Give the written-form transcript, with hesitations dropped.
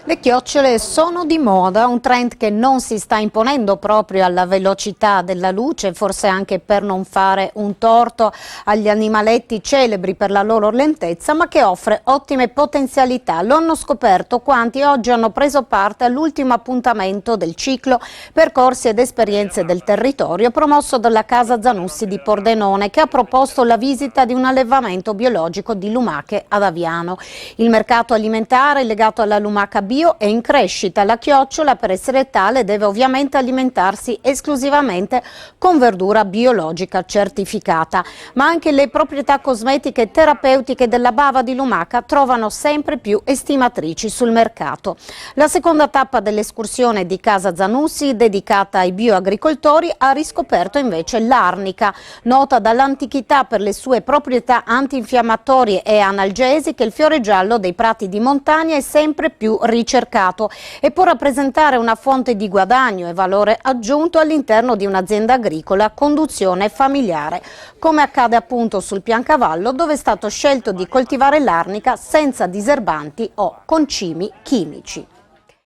Le chiocciole sono di moda, un trend che non si sta imponendo proprio alla velocità della luce, forse anche per non fare un torto agli animaletti celebri per la loro lentezza, ma che offre ottime potenzialità. Lo hanno scoperto quanti oggi hanno preso parte all'ultimo appuntamento del ciclo Percorsi ed Esperienze del Territorio promosso dalla Casa Zanussi di Pordenone, che ha proposto la visita di un allevamento biologico di lumache ad Aviano. Il mercato alimentare legato alla lumaca bio è in crescita. La chiocciola, per essere tale, deve ovviamente alimentarsi esclusivamente con verdura biologica certificata, ma anche le proprietà cosmetiche e terapeutiche della bava di lumaca trovano sempre più estimatrici sul mercato. La seconda tappa dell'escursione di Casa Zanussi, dedicata ai bioagricoltori, ha riscoperto invece l'arnica, nota dall'antichità per le sue proprietà antinfiammatorie e analgesiche. Il fiore giallo dei prati di montagna è sempre più ricercato e può rappresentare una fonte di guadagno e valore aggiunto all'interno di un'azienda agricola a conduzione familiare, come accade appunto sul Piancavallo, dove è stato scelto di coltivare l'arnica senza diserbanti o concimi chimici.